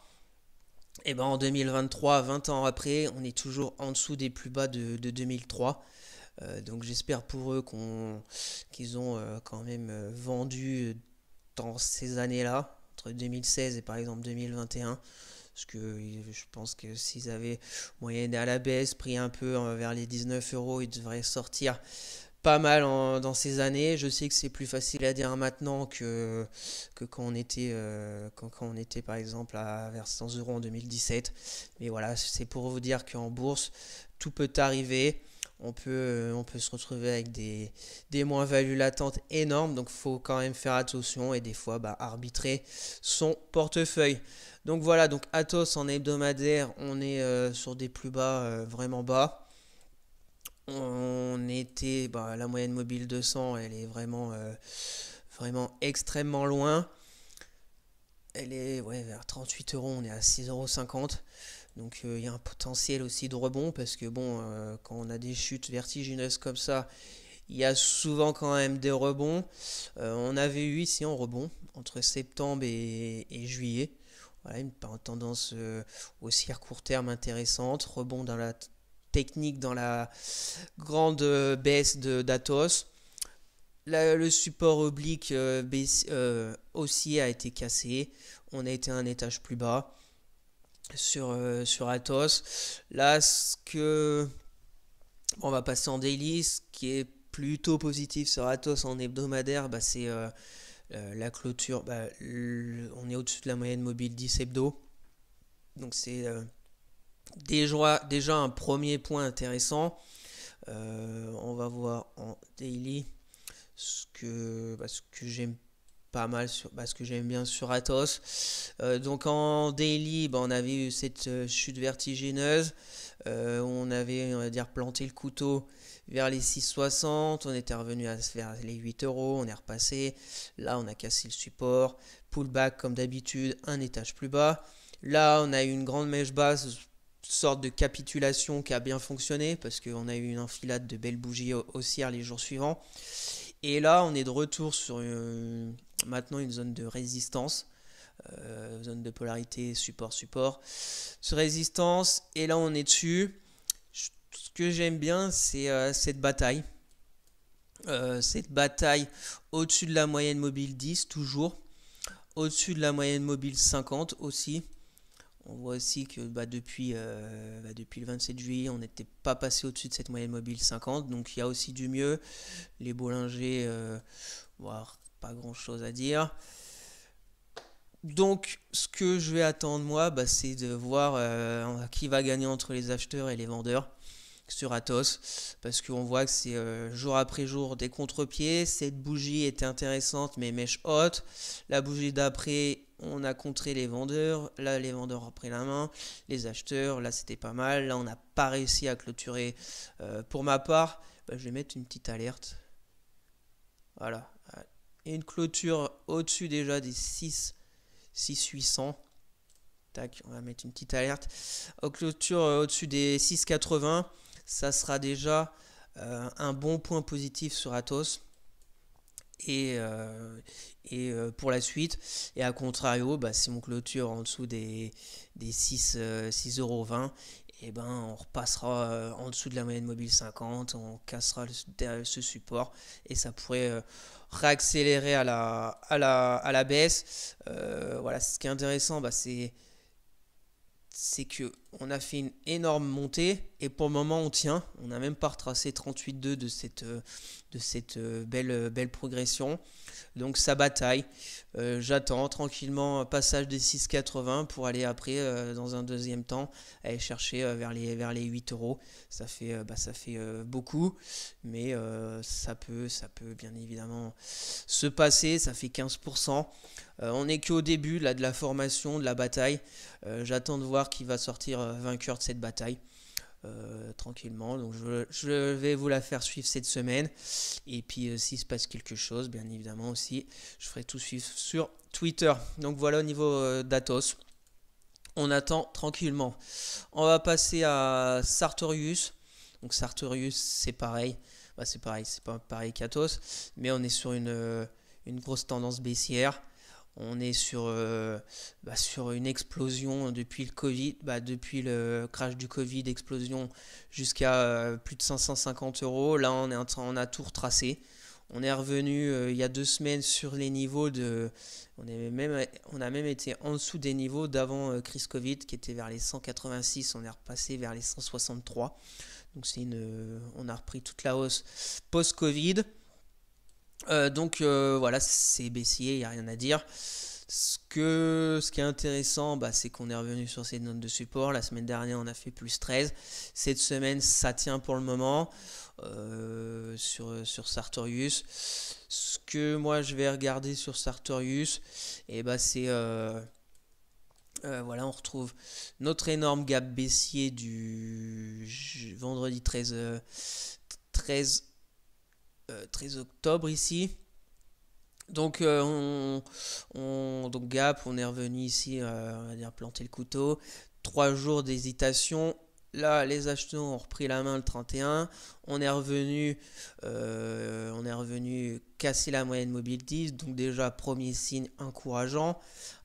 Et ben en 2023, 20 ans après, on est toujours en dessous des plus bas de 2003. Donc j'espère pour eux qu'ils ont quand même vendu dans ces années-là, entre 2016 et par exemple 2021. Parce que je pense que s'ils avaient moyenné à la baisse, pris un peu vers les 19 euros, ils devraient sortir pas mal dans ces années. Je sais que c'est plus facile à dire maintenant que quand on était par exemple vers 100 euros en 2017. Mais voilà, c'est pour vous dire qu'en bourse, tout peut arriver. On peut se retrouver avec des moins-values latentes énormes, donc il faut quand même faire attention et des fois arbitrer son portefeuille. Donc voilà, donc Atos en hebdomadaire, on est sur des plus bas, vraiment bas. On était, la moyenne mobile 200, elle est vraiment vraiment extrêmement loin. Elle est vers 38 euros, on est à 6,50 €. Donc il y a un potentiel aussi de rebond parce que bon, quand on a des chutes vertigineuses comme ça, il y a souvent quand même des rebonds. On avait eu ici un rebond entre septembre et juillet. Voilà, une tendance haussière court terme intéressante. Rebond dans la technique, dans la grande baisse d'Atos. Le support oblique haussier a été cassé. On a été un étage plus bas sur Atos. Là, on va passer en daily. Ce qui est plutôt positif sur Atos en hebdomadaire, c'est la clôture. On est au-dessus de la moyenne mobile 10 hebdo. Donc c'est déjà un premier point intéressant. On va voir en daily ce que j'aime pas mal ce que j'aime bien sur Atos. Donc en daily, on avait eu cette chute vertigineuse. On avait, on va dire, planté le couteau vers les 6,60. On était revenu vers les 8 euros. On est repassé. Là, on a cassé le support. Pullback comme d'habitude, un étage plus bas. Là, on a eu une grande mèche basse, sorte de capitulation qui a bien fonctionné parce qu'on a eu une enfilade de belles bougies haussières les jours suivants. Et là, on est de retour sur maintenant une zone de résistance, zone de polarité support-support, sur résistance. Et là, on est dessus. Ce que j'aime bien, c'est cette bataille. Cette bataille au-dessus de la moyenne mobile 10, toujours. Au-dessus de la moyenne mobile 50 aussi. On voit aussi que depuis le 27 juillet, on n'était pas passé au-dessus de cette moyenne mobile 50. Donc il y a aussi du mieux. Les Bollinger, pas grand-chose à dire. Donc ce que je vais attendre moi, c'est de voir qui va gagner entre les acheteurs et les vendeurs sur Atos, parce qu'on voit que c'est jour après jour des contre-pieds. Cette bougie était intéressante mais mèche haute. La bougie d'après, on a contré les vendeurs. Là, les vendeurs ont pris la main. Les acheteurs, là, c'était pas mal. Là, on n'a pas réussi à clôturer. Pour ma part, je vais mettre une petite alerte. Voilà. Et une clôture au-dessus déjà des 6,800. Tac, on va mettre une petite alerte. Clôture au-dessus des 6,80. Ça sera déjà un bon point positif sur Atos. Et pour la suite, et à contrario, si on clôture en dessous des 6,20 €, et on repassera en dessous de la moyenne mobile 50, on cassera ce support et ça pourrait réaccélérer à la baisse. Voilà, ce qui est intéressant, c'est que on a fait une énorme montée et pour le moment on tient. On n'a même pas retracé 38,2 de cette belle progression. Donc ça bataille. J'attends tranquillement un passage des 6,80 pour aller après dans un deuxième temps aller chercher vers les 8 euros. Ça fait beaucoup, mais ça peut bien évidemment se passer. Ça fait 15%. On n'est qu'au début là, de la formation, de la bataille. J'attends de voir qui va sortir vainqueur de cette bataille. Tranquillement, donc je vais vous la faire suivre cette semaine et puis s'il se passe quelque chose, bien évidemment aussi je ferai tout suivre sur Twitter. Donc voilà, au niveau d'Atos, on attend tranquillement. On va passer à Sartorius. Donc Sartorius, c'est pareil, c'est pas pareil qu'Atos, mais on est sur une grosse tendance baissière. On est sur une explosion depuis le Covid, depuis le crash du Covid, explosion jusqu'à plus de 550 euros. Là, on a tout retracé. On est revenu il y a 2 semaines sur les niveaux on a même été en dessous des niveaux d'avant crise Covid, qui était vers les 186. On est repassé vers les 163. Donc on a repris toute la hausse post-Covid. Donc voilà, c'est baissier, il n'y a rien à dire. Ce qui est intéressant, c'est qu'on est revenu sur ces notes de support. La semaine dernière, on a fait plus 13. Cette semaine, ça tient pour le moment sur Sartorius. Ce que moi, je vais regarder sur Sartorius, c'est... voilà, on retrouve notre énorme gap baissier du vendredi 13 octobre ici. Donc, donc Gap, on est revenu ici, on va dire planter le couteau. 3 jours d'hésitation. Là, les acheteurs ont repris la main le 31. On est revenu casser la moyenne mobile 10. Donc déjà, premier signe encourageant.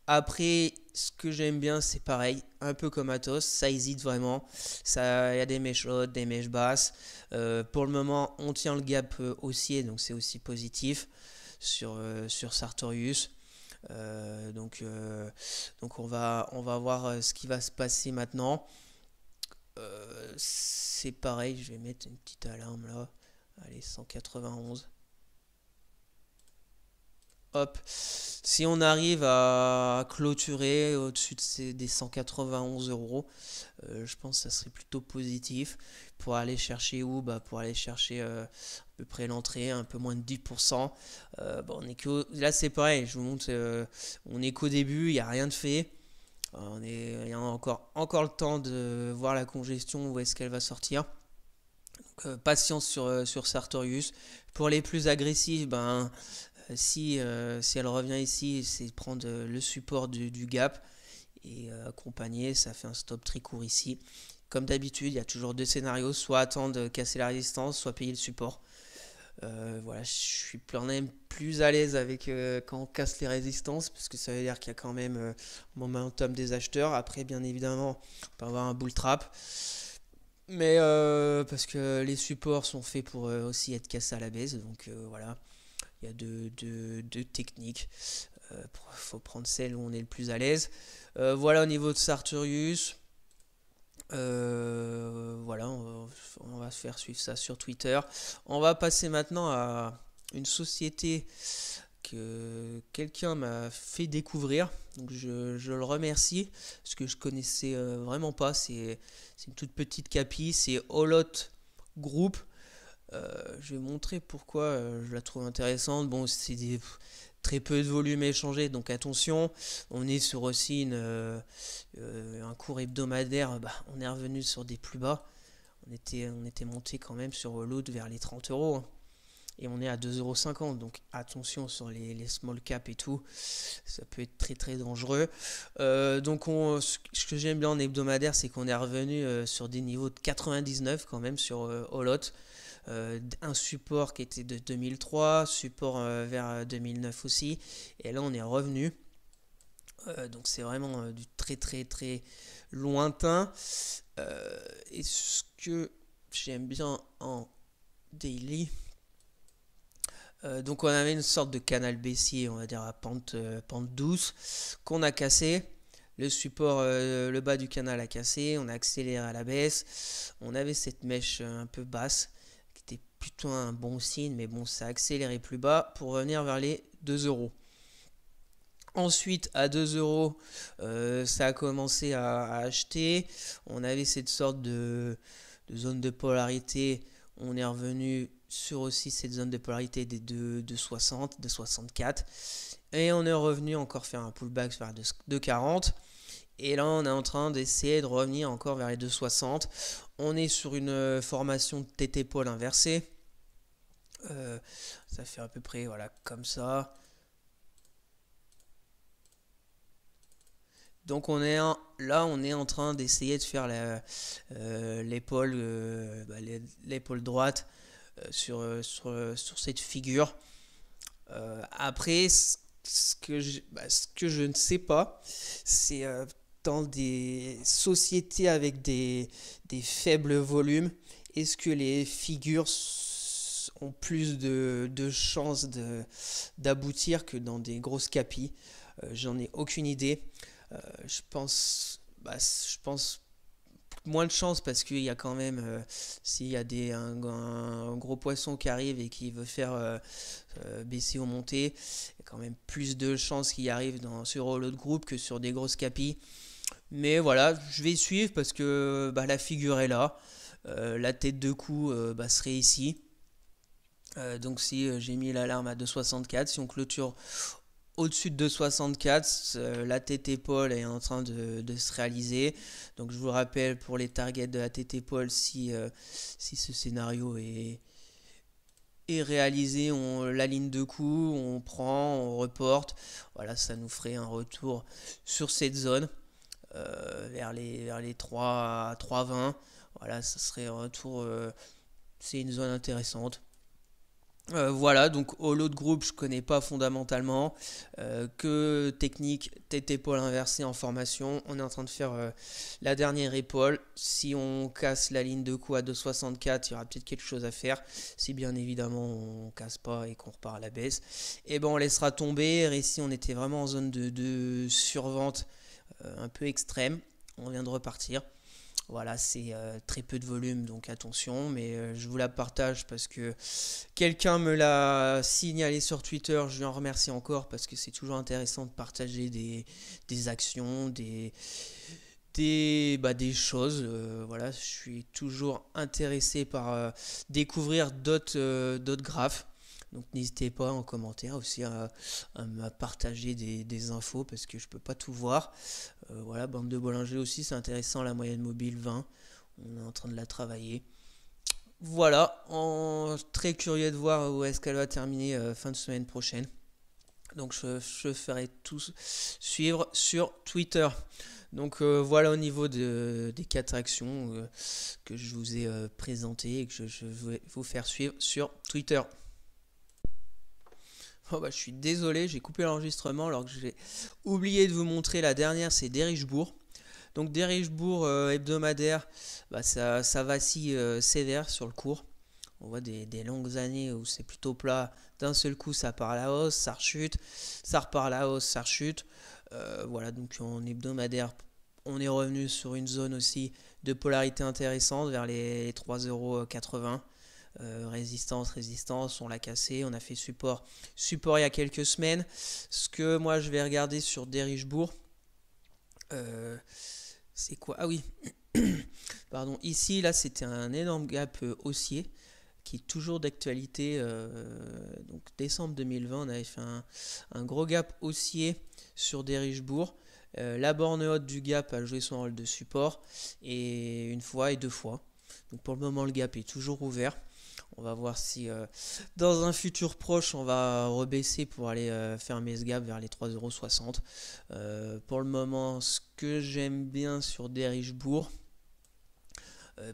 Après, ce que j'aime bien, c'est pareil, un peu comme Atos, ça hésite vraiment. Ça, il y a des mèches hautes, des mèches basses. Pour le moment, on tient le gap haussier, donc c'est aussi positif sur Sartorius. Euh, donc, euh, donc on va voir ce qui va se passer maintenant. C'est pareil, je vais mettre une petite alarme là. Allez, 191. Hop. Si on arrive à clôturer au-dessus des 191 euros, je pense que ça serait plutôt positif. Pour aller chercher où? Bah, pour aller chercher à peu près l'entrée, un peu moins de 10%. Bon, là, c'est pareil, je vous montre, on est qu'au début, il n'y a rien de fait. Il y a encore le temps de voir la congestion, où est-ce qu'elle va sortir. Donc, patience sur Sartorius. Pour les plus agressifs, ben, si elle revient ici, c'est de prendre le support du gap et accompagner. Ça fait un stop très court ici. Comme d'habitude, il y a toujours deux scénarios, soit attendre de casser la résistance, soit payer le support. Voilà, je suis même plus à l'aise avec quand on casse les résistances, parce que ça veut dire qu'il y a quand même un momentum des acheteurs. Après, bien évidemment, on peut avoir un bull trap, mais parce que les supports sont faits pour aussi être cassés à la baisse. Donc voilà, il y a deux techniques. Il faut prendre celle où on est le plus à l'aise. Voilà au niveau de Sartorius. Voilà, on va se faire suivre ça sur Twitter. On va passer maintenant à une société que quelqu'un m'a fait découvrir. Donc je le remercie parce que je connaissais vraiment pas. C'est une toute petite capi, c'est Holot Group. Je vais montrer pourquoi je la trouve intéressante. Bon, très peu de volume échangé, donc attention. On est sur aussi un cours hebdomadaire. Bah, on est revenu sur des plus bas. On était monté quand même sur l'autre vers les 30 euros, hein. Et on est à 2,50 €. Donc attention sur les small cap et tout. Ça peut être très très dangereux. Donc ce que j'aime bien en hebdomadaire, c'est qu'on est revenu sur des niveaux de 99 quand même sur Holot. Un support qui était de 2003, support vers 2009 aussi. Et là, on est revenu. Donc c'est vraiment du très très très lointain. Et ce que j'aime bien en daily, donc on avait une sorte de canal baissier, on va dire à pente douce, qu'on a cassé. Le support, le bas du canal a cassé, on a accéléré à la baisse. On avait cette mèche un peu basse, qui était plutôt un bon signe, mais bon, ça a accéléré plus bas pour revenir vers les 2 euros. Ensuite, à 2 euros, ça a commencé à acheter. On avait cette sorte de zone de polarité. On est revenu sur aussi cette zone de polarité des 2,60, 2,64. Et on est revenu encore faire un pullback vers 2,40. Et là, on est en train d'essayer de revenir encore vers les 2,60. On est sur une formation de TT-pole inversée. Ça fait à peu près voilà, comme ça. Donc là, on est en train d'essayer de faire l'épaule l'épaule droite sur cette figure. Après, ce que je ne sais pas, c'est dans des sociétés avec des faibles volumes, est-ce que les figures ont plus de chances d'aboutir que dans des grosses capis? J'en ai aucune idée. Je pense moins de chance parce qu'il y a quand même, s'il y a un gros poisson qui arrive et qui veut faire baisser ou monter, il y a quand même plus de chances qu'il arrive sur l'autre groupe que sur des grosses capis. Mais voilà, je vais suivre parce que bah, la figure est là. La tête de cou bah, serait ici. Donc si j'ai mis l'alarme à 2,64, si on clôture au-dessus de 2,64, la TT Pole est en train de se réaliser. Donc je vous rappelle pour les targets de la TT Pole, si ce scénario est réalisé, la ligne de coup, on prend, on reporte. Voilà, ça nous ferait un retour sur cette zone vers les 3,20. Voilà, ça serait un retour. C'est une zone intéressante. Voilà, donc au lot de groupe, je connais pas fondamentalement. Que technique, tête épaule inversée en formation. On est en train de faire la dernière épaule. Si on casse la ligne de coup à 2,64, il y aura peut-être quelque chose à faire. Si bien évidemment on casse pas et qu'on repart à la baisse, et ben on laissera tomber. Ici, on était vraiment en zone de survente un peu extrême. On vient de repartir. Voilà, c'est très peu de volume, donc attention, mais je vous la partage parce que quelqu'un me l'a signalé sur Twitter. Je lui en remercie encore parce que c'est toujours intéressant de partager des actions, des choses. Voilà, je suis toujours intéressé par découvrir d'autres graphes. Donc n'hésitez pas en commentaire aussi à me partager des infos parce que je peux pas tout voir. Voilà, bande de Bollinger aussi, c'est intéressant, la moyenne mobile 20. On est en train de la travailler. Voilà, très curieux de voir où est-ce qu'elle va terminer fin de semaine prochaine. Donc je ferai tout suivre sur Twitter. Donc voilà au niveau des 4 actions que je vous ai présentées et que je vais vous faire suivre sur Twitter. Oh bah, je suis désolé, j'ai coupé l'enregistrement alors que j'ai oublié de vous montrer la dernière, c'est Derichebourg. Donc Derichebourg hebdomadaire, bah, ça vacille sévère sur le cours. On voit des longues années où c'est plutôt plat. D'un seul coup, ça part à la hausse, ça rechute, ça repart à la hausse, ça rechute. Voilà, donc en hebdomadaire, on est revenu sur une zone aussi de polarité intéressante vers les 3,80 €. Résistance, on l'a cassé, on a fait support il y a quelques semaines. Ce que moi je vais regarder sur Derichebourg, c'est quoi? Ah oui, pardon, ici là c'était un énorme gap haussier qui est toujours d'actualité. Donc décembre 2020, on avait fait un gros gap haussier sur Derichebourg. La borne haute du gap a joué son rôle de support et une fois et deux fois. Donc pour le moment, le gap est toujours ouvert. On va voir si dans un futur proche, on va rebaisser pour aller fermer ce gap vers les 3,60 €. Pour le moment, ce que j'aime bien sur Derichebourg,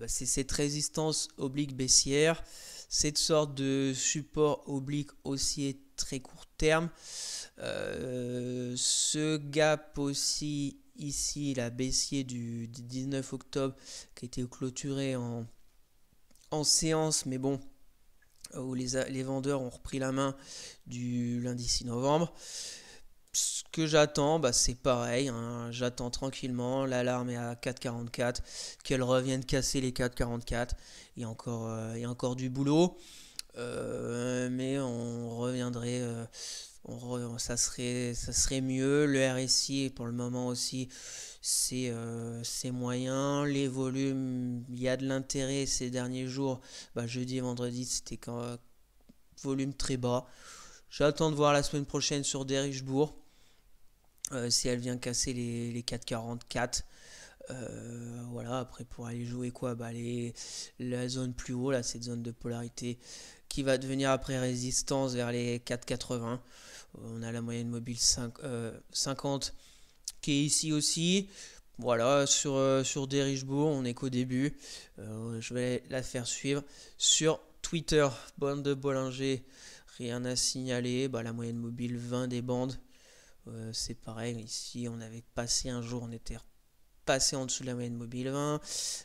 c'est cette résistance oblique baissière, cette sorte de support oblique haussier très court terme. Ce gap aussi ici, la baissier du 19 octobre qui a été clôturé en séance, mais bon, où les vendeurs ont repris la main du lundi 6 novembre. Ce que j'attends, c'est pareil, hein, j'attends tranquillement, l'alarme est à 4,44, qu'elle revienne casser les 4,44, il y a encore du boulot, mais on reviendrait, ça serait mieux. Le RSI pour le moment aussi, c'est moyen. Les volumes, il y a de l'intérêt ces derniers jours. Jeudi et vendredi, c'était quand volume très bas. J'attends de voir la semaine prochaine sur Derichebourg si elle vient casser les 4,44. Voilà, après pour aller jouer quoi, la zone plus haut, là, cette zone de polarité qui va devenir après résistance vers les 4,80. On a la moyenne mobile 50 qui est ici aussi. Voilà, sur Derichebourg, on n'est qu'au début. Je vais la faire suivre sur Twitter. Bande de Bollinger, rien à signaler. La moyenne mobile 20 des bandes. C'est pareil, ici on avait passé un jour, on était passé en dessous de la moyenne mobile 20.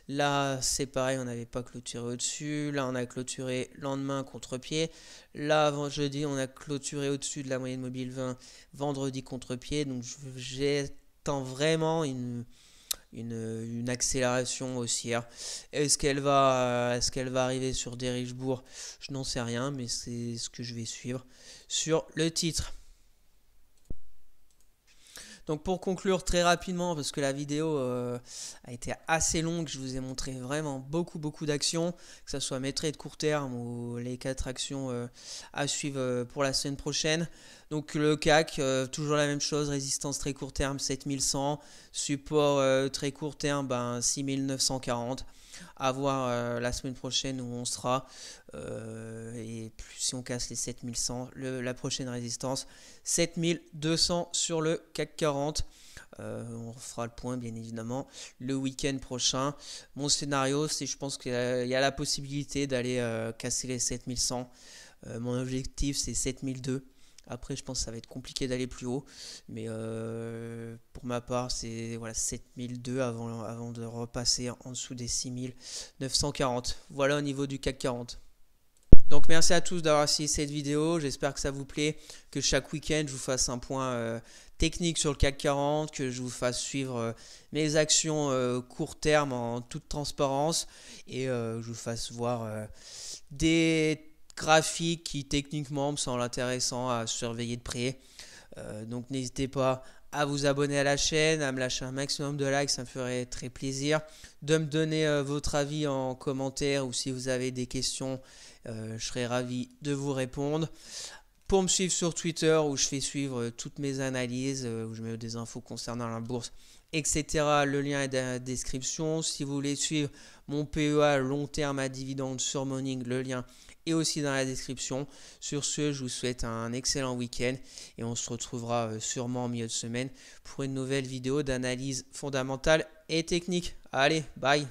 Là, c'est pareil, on n'avait pas clôturé au-dessus. Là, on a clôturé lendemain contre-pied. Là, jeudi, on a clôturé au-dessus de la moyenne mobile 20. Vendredi contre-pied. Donc, j'attends vraiment une accélération haussière. Est-ce qu'elle va arriver sur Derichebourg? Je n'en sais rien, mais c'est ce que je vais suivre sur le titre. Donc pour conclure très rapidement, parce que la vidéo a été assez longue, je vous ai montré vraiment beaucoup d'actions, que ce soit mes trades court terme ou les 4 actions à suivre pour la semaine prochaine. Donc le CAC, toujours la même chose, résistance très court terme 7100, support très court terme 6940. À voir la semaine prochaine où on sera. Et plus si on casse les 7100, la prochaine résistance, 7200 sur le CAC 40. On fera le point bien évidemment le week-end prochain. Mon scénario, c'est je pense qu'il y a la possibilité d'aller casser les 7100. Mon objectif, c'est 7002. Après, je pense que ça va être compliqué d'aller plus haut. Mais pour ma part, c'est voilà, 7002 avant de repasser en dessous des 6940. Voilà au niveau du CAC 40. Donc merci à tous d'avoir suivi cette vidéo. J'espère que ça vous plaît. Que chaque week-end, je vous fasse un point technique sur le CAC 40. Que je vous fasse suivre mes actions court terme en toute transparence. Et je vous fasse voir des graphique qui techniquement me semble intéressant à surveiller de près. Donc n'hésitez pas à vous abonner à la chaîne, à me lâcher un maximum de likes, ça me ferait très plaisir. De me donner votre avis en commentaire ou si vous avez des questions, je serais ravi de vous répondre. Pour me suivre sur Twitter où je fais suivre toutes mes analyses, où je mets des infos concernant la bourse, etc. Le lien est dans la description. Si vous voulez suivre mon PEA long terme à dividende sur Morning, le lien est aussi dans la description. Sur ce, je vous souhaite un excellent week-end et on se retrouvera sûrement en milieu de semaine pour une nouvelle vidéo d'analyse fondamentale et technique. Allez, bye!